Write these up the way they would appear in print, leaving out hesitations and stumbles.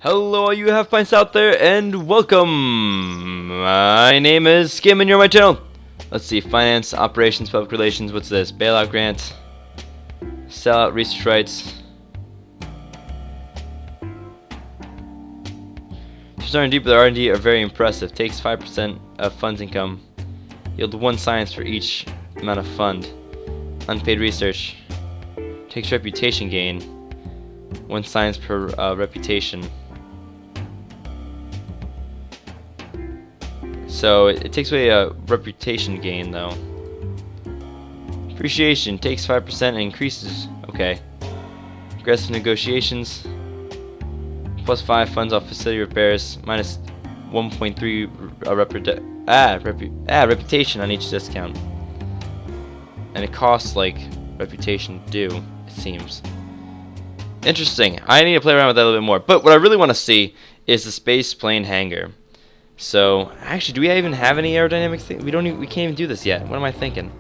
Hello all you have pints out there and welcome! My name is Skim and you're on my channel. Let's see, finance, operations, public relations, what's this? Bailout grant, sellout research rights. R&D, but the R&D are very impressive. Takes 5% of funds income. Yield 1 science for each amount of fund. Unpaid research. Takes reputation gain. 1 science per reputation. So it takes away a reputation gain though. Appreciation takes 5% and increases. Okay. Aggressive negotiations. Plus 5 funds off facility repairs. Minus 1.3 reputation on each discount. And it costs like reputation due, it seems. Interesting. I need to play around with that a little bit more. But what I really want to see is the space plane hangar. So actually, do we even have any aerodynamics thing? We can't even do this yet. What am I thinking?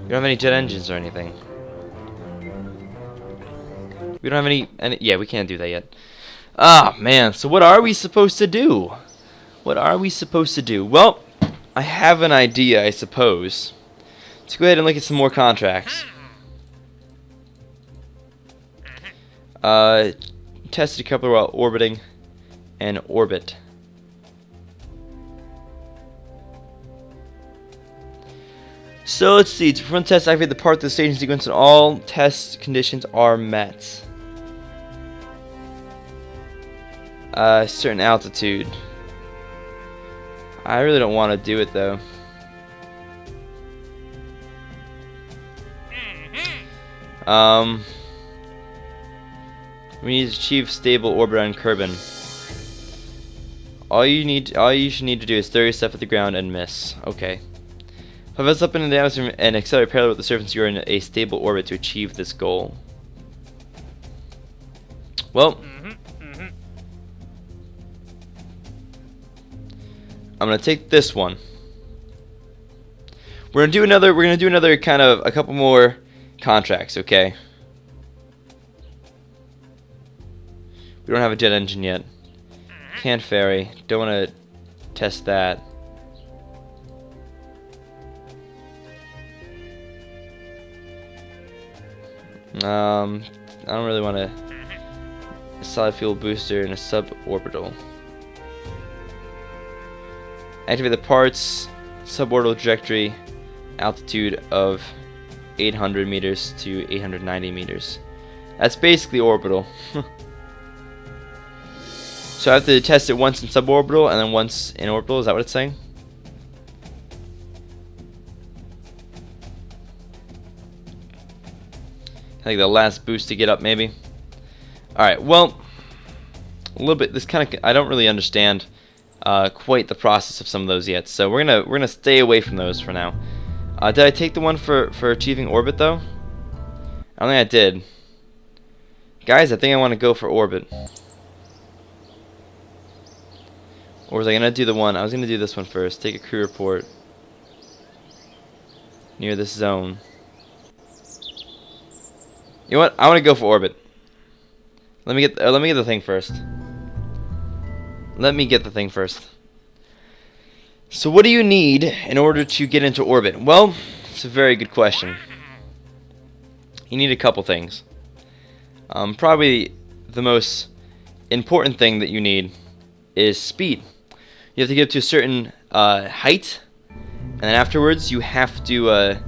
We don't have any jet engines or anything. We don't have any yeah, we can't do that yet. Ah, man, so what are we supposed to do? What are we supposed to do? Well, I have an idea, I suppose. Let's go ahead and look at some more contracts. Test a decoupler while orbiting and orbit. So let's see, to perform tests, activate the part of the staging sequence and all test conditions are met. Certain altitude. I really don't want to do it though. We need to achieve stable orbit on Kerbal. All you should need to do is throw yourself at the ground and miss. Okay. Hover us up into the atmosphere and accelerate parallel with the surface. You are in a stable orbit to achieve this goal. Well. I'm gonna take this one. We're gonna do another kind of a couple more contracts, okay? We don't have a jet engine yet. Can't ferry. Don't want to test that. I don't really want a solid fuel booster and a suborbital. Activate the parts, suborbital trajectory, altitude of 800 meters to 890 meters. That's basically orbital. So I have to test it once in suborbital and then once in orbital. Is that what it's saying? I think the last boost to get up, maybe. All right. Well, a little bit. This kind of I don't really understand quite the process of some of those yet. So we're gonna stay away from those for now. Did I take the one for achieving orbit though? I don't think I did. Guys, I think I want to go for orbit. Or was I gonna do the one? I was gonna do this one first. Take a crew report near this zone. You know what? I want to go for orbit. Let me get the thing first. Let me get the thing first. So what do you need in order to get into orbit? Well, it's a very good question. You need a couple things. Probably the most important thing that you need is speed. You have to get up to a certain height, and then afterwards you have to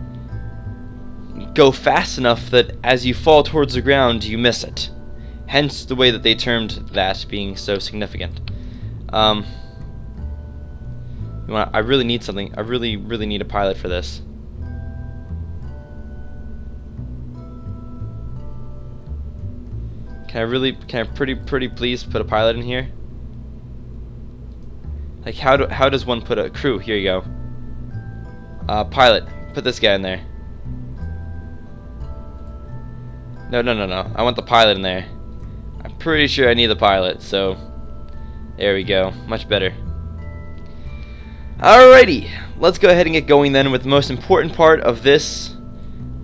go fast enough that as you fall towards the ground, you miss it. Hence the way that they termed that being so significant. I really need something. I really need a pilot for this. Can I pretty please put a pilot in here? Like how does one put a crew? Here you go. Pilot. Put this guy in there. No. I want the pilot in there. I'm pretty sure I need the pilot, so there we go. Much better. Alrighty, let's go ahead and get going then with the most important part of this,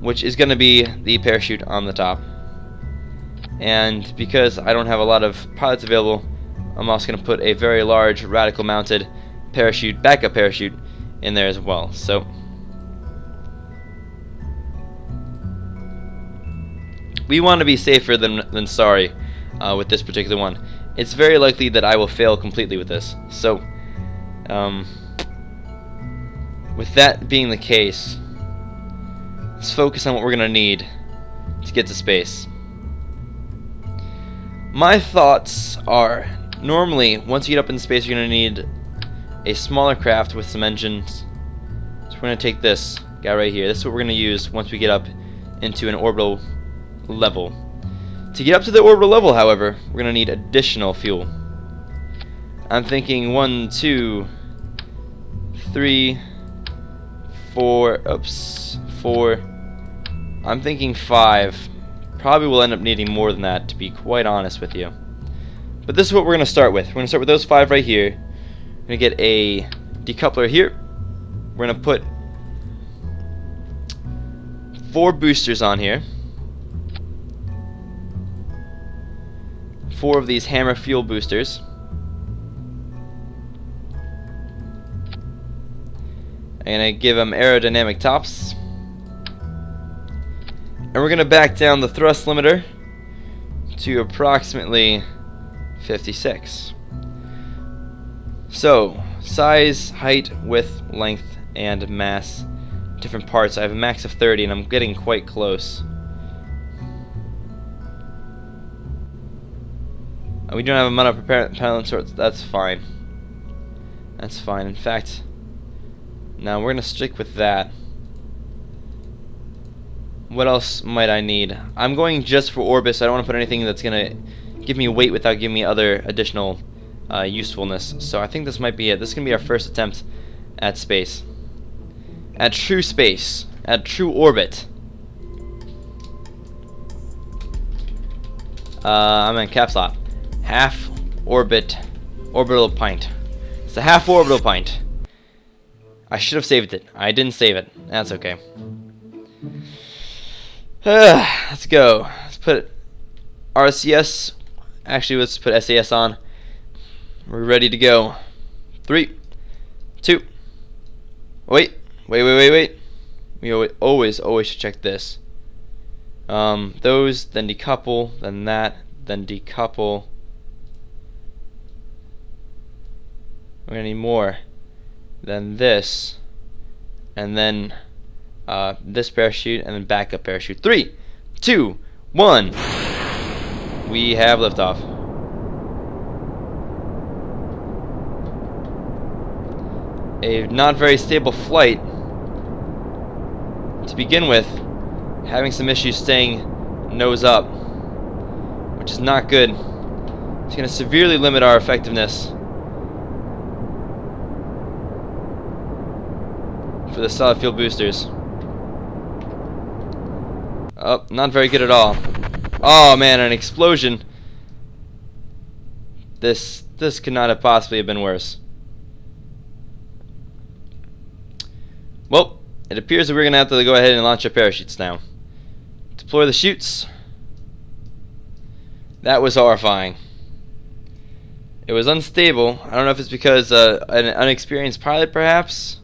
which is going to be the parachute on the top. And because I don't have a lot of pilots available, I'm also going to put a very large radical mounted parachute, backup parachute, in there as well. So we want to be safer than sorry with this particular one. It's very likely that I will fail completely with this. So with that being the case, let's focus on what we're going to need to get to space. My thoughts are, normally, once you get up in space, you're going to need a smaller craft with some engines. So we're going to take this guy right here. This is what we're going to use once we get up into an orbital level. To get up to the orbital level, however, we're going to need additional fuel. I'm thinking 1, 2, 3, 4, oops, 4. I'm thinking 5. Probably will end up needing more than that, to be quite honest with you. But this is what we're going to start with. We're going to start with those 5 right here. We're going to get a decoupler here. We're going to put 4 boosters on here. 4 of these hammer fuel boosters. I'm going to give them aerodynamic tops. And we're going to back down the thrust limiter to approximately 56. So, size, height, width, length, and mass, different parts. I have a max of 30 and I'm getting quite close. We don't have a amount of propellant sorts. That's fine. That's fine. In fact, now we're going to stick with that. What else might I need? I'm going just for orbit, so I don't want to put anything that's going to give me weight without giving me other additional usefulness. So I think this might be it. This is going to be our first attempt at space. At true space. At true orbit. I'm in caps lock. Half orbit orbital pint. It's a half orbital pint. I should have saved it. I didn't save it. That's okay. Let's go. Let's put RCS. Actually, let's put SAS on. We're ready to go. 3, 2. Wait. We always should check this. Those, then decouple, then that, then decouple. We're gonna need more. Then this, and then this parachute, and then backup parachute. 3, 2, 1. We have liftoff. A not very stable flight to begin with, having some issues staying nose up, which is not good. It's going to severely limit our effectiveness for the solid fuel boosters. Oh, not very good at all. Oh man, an explosion. This could not have possibly have been worse. Well, it appears that we're going to have to go ahead and launch our parachutes now. Deploy the chutes. That was horrifying. It was unstable. I don't know if it's because an unexperienced pilot perhaps,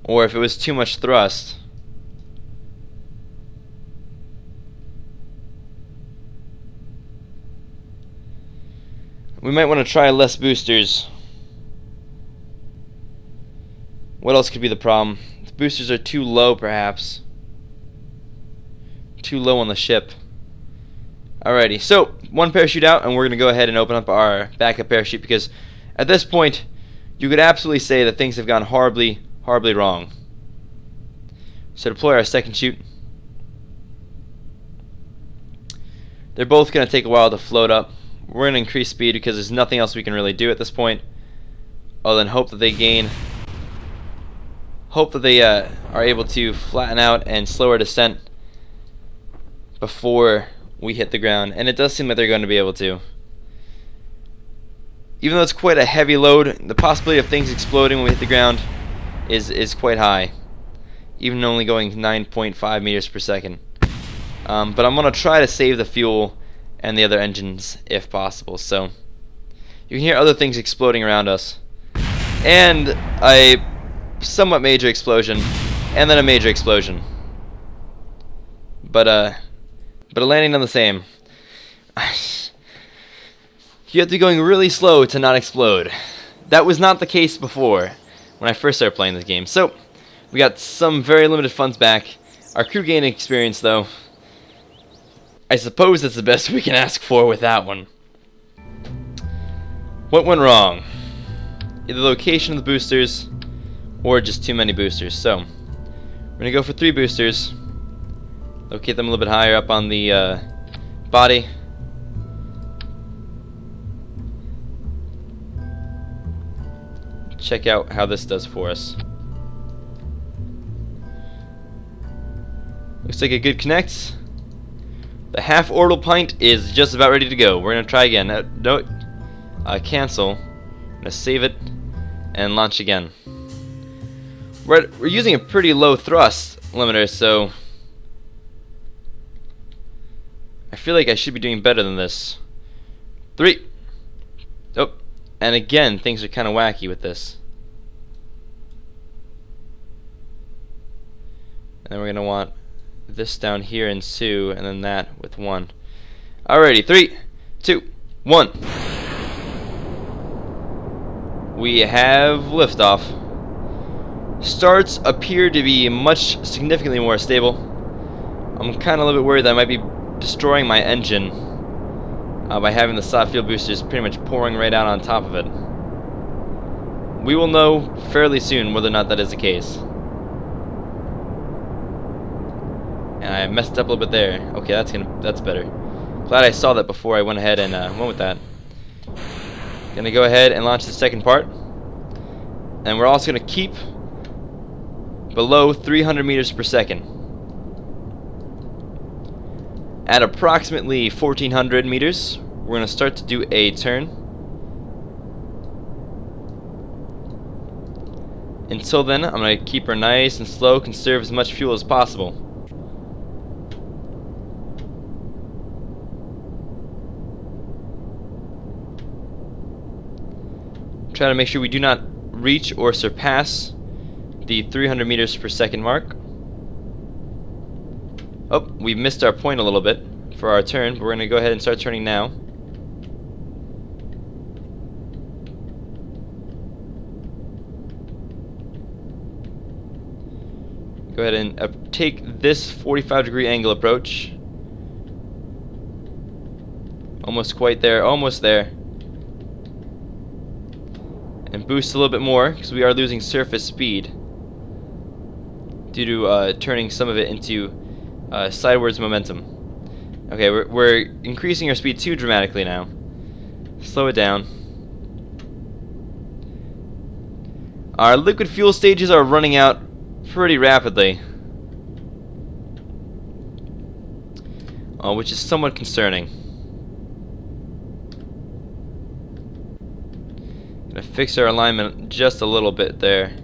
or if it was too much thrust. We might want to try less boosters. What else could be the problem? The boosters are too low, perhaps. Too low on the ship. Alrighty, so 1 parachute out, and we're going to go ahead and open up our backup parachute, because at this point, you could absolutely say that things have gone horribly, horribly wrong. So deploy our second chute. They're both going to take a while to float up. We're going to increase speed because there's nothing else we can really do at this point other than hope that they gain. Hope that they are able to flatten out and slow our descent before we hit the ground. And it does seem like they're going to be able to. Even though it's quite a heavy load, the possibility of things exploding when we hit the ground is quite high. Even only going 9.5 meters per second. But I'm going to try to save the fuel and the other engines if possible. So You can hear other things exploding around us. And a somewhat major explosion. And then a major explosion. But a landing on the same. You have to be going really slow to not explode. That was not the case before, when I first started playing this game. So, we got some very limited funds back. Our crew gained experience, though. I suppose that's the best we can ask for with that one. What went wrong? Either the location of the boosters, or just too many boosters. So, we're going to go for 3 boosters. Locate them a little bit higher up on the body. Check out how this does for us. Looks like a good connect. The half orbital pint is just about ready to go. We're gonna try again. No, cancel. I'm gonna save it and launch again. We're using a pretty low thrust limiter, so I feel like I should be doing better than this. 3. Oh. And again, things are kind of wacky with this. And then we're going to want this down here in 2, and then that with 1. Alrighty, 3, 2, 1. We have liftoff. Starts appear to be much significantly more stable. I'm kind of a little bit worried that I might be destroying my engine by having the soft fuel boosters pretty much pouring right out on top of it. We will know fairly soon whether or not that is the case. And I messed up a little bit there. Okay, that's better. Glad I saw that before I went ahead and went with that. Gonna go ahead and launch the second part. And we're also gonna keep below 300 meters per second. At approximately 1400 meters, we're going to start to do a turn. Until then, I'm going to keep her nice and slow, conserve as much fuel as possible. Try to make sure we do not reach or surpass the 300 meters per second mark. Oh, we missed our point a little bit for our turn, but we're going to go ahead and start turning now. Go ahead and take this 45-degree angle approach. Almost quite there, almost there. And boost a little bit more, because we are losing surface speed due to turning some of it into sidewards momentum. Okay, we're increasing our speed too dramatically now. Slow it down. Our liquid fuel stages are running out pretty rapidly, which is somewhat concerning. Gonna fix our alignment just a little bit there,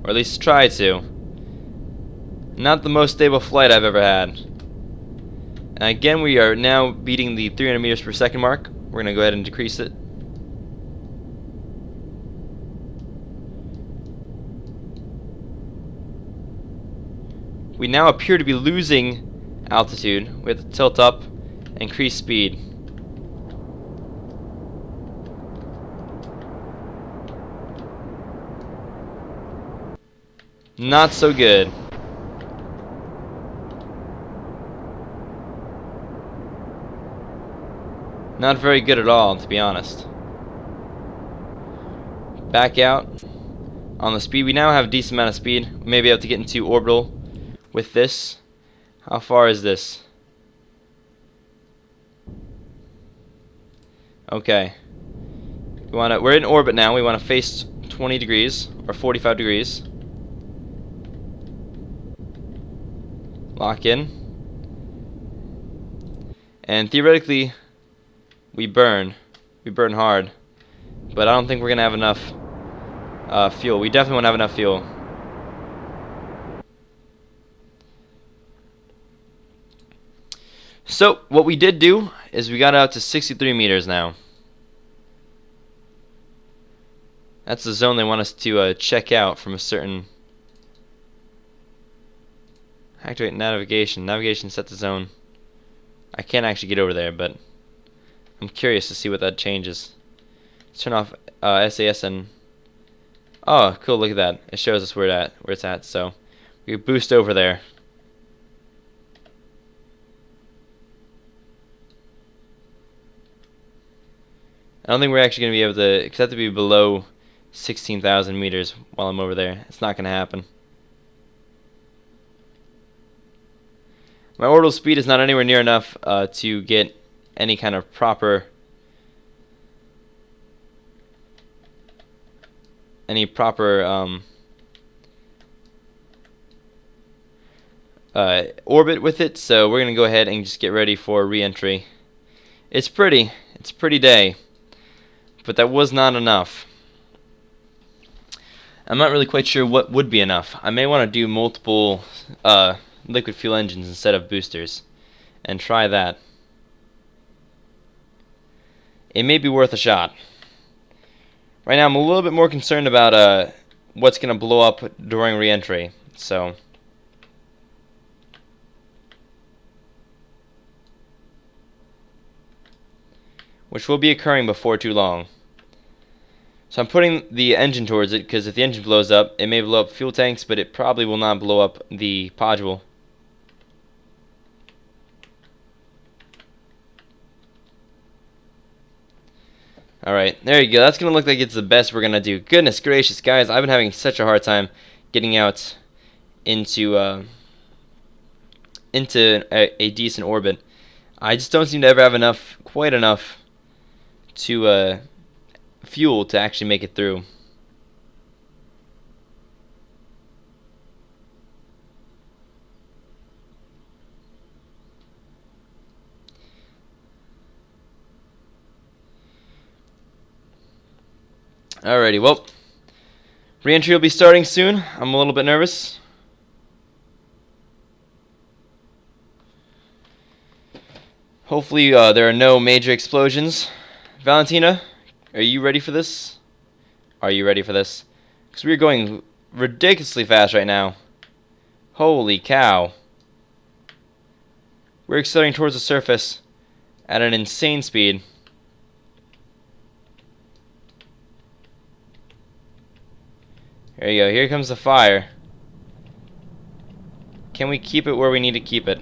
or at least try to. Not the most stable flight I've ever had. And again, we are now beating the 300 meters per second mark. We're going to go ahead and decrease it. We now appear to be losing altitude. We have to tilt up and increase speed. Not so good. Not very good at all, to be honest. Back out on the speed. We now have a decent amount of speed. We may be able to get into orbital with this. How far is this? Okay. We're in orbit now. We want to face 20 degrees or 45 degrees. Lock in. And theoretically, we burn hard, but I don't think we're gonna have enough fuel. We definitely won't have enough fuel. So what we did do is we got out to 63 meters now. That's the zone they want us to check out from a certain... Activate navigation. Navigation set the zone. I can't actually get over there, but I'm curious to see what that changes. Let's turn off SAS and... Oh, cool, look at that. It shows us where it's at, so we can boost over there. I don't think we're actually going to be able to, because I have to be below 16,000 meters while I'm over there. It's not going to happen. My orbital speed is not anywhere near enough to get any kind of proper orbit with it, so we're going to go ahead and just get ready for re-entry. It's pretty day, but that was not enough. I'm not really quite sure what would be enough. I may want to do multiple liquid fuel engines instead of boosters and try that. It may be worth a shot. Right now I'm a little bit more concerned about what's going to blow up during re-entry, so which will be occurring before too long. So I'm putting the engine towards it, because if the engine blows up, it may blow up fuel tanks, but it probably will not blow up the podule. Alright, there you go. That's going to look like it's the best we're going to do. Goodness gracious, guys. I've been having such a hard time getting out into a decent orbit. I just don't seem to ever have quite enough to fuel to actually make it through. Alrighty, well, re-entry will be starting soon. I'm a little bit nervous. Hopefully there are no major explosions. Valentina, are you ready for this? Are you ready for this? Because we're going ridiculously fast right now. Holy cow. We're accelerating towards the surface at an insane speed. There you go. Here comes the fire. Can we keep it where we need to keep it?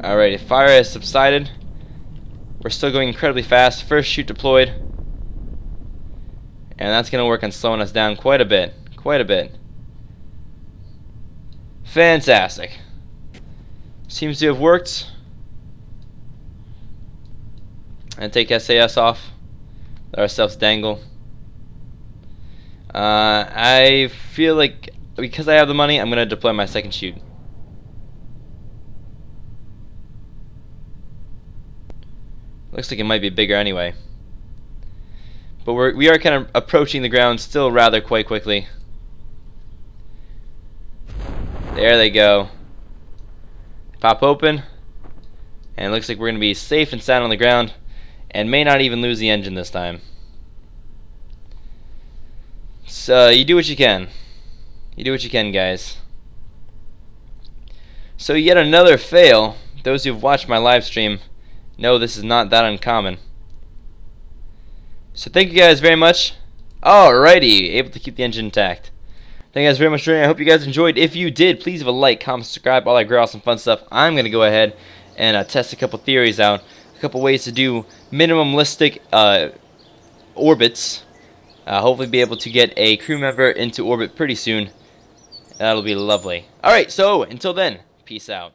Alright, fire has subsided. We're still going incredibly fast. First chute deployed. And that's going to work on slowing us down quite a bit. Quite a bit. Fantastic. Seems to have worked. And take SAS off. Let ourselves dangle. I feel like because I have the money, I'm going to deploy my second chute. Looks like it might be bigger anyway. But we are kind of approaching the ground still rather quite quickly. There they go. Pop open. And it looks like we're going to be safe and sound on the ground. And may not even lose the engine this time. So you do what you can. You do what you can, guys. So yet another fail. Those who've watched my live stream know this is not that uncommon. So thank you guys very much. Alrighty, able to keep the engine intact. Thank you guys very much for joining. I hope you guys enjoyed. If you did, please leave a like, comment, subscribe, all that great awesome fun stuff. I'm going to go ahead and test a couple theories out. A couple ways to do minimalistic orbits. Hopefully be able to get a crew member into orbit pretty soon. That'll be lovely. Alright, so until then, peace out.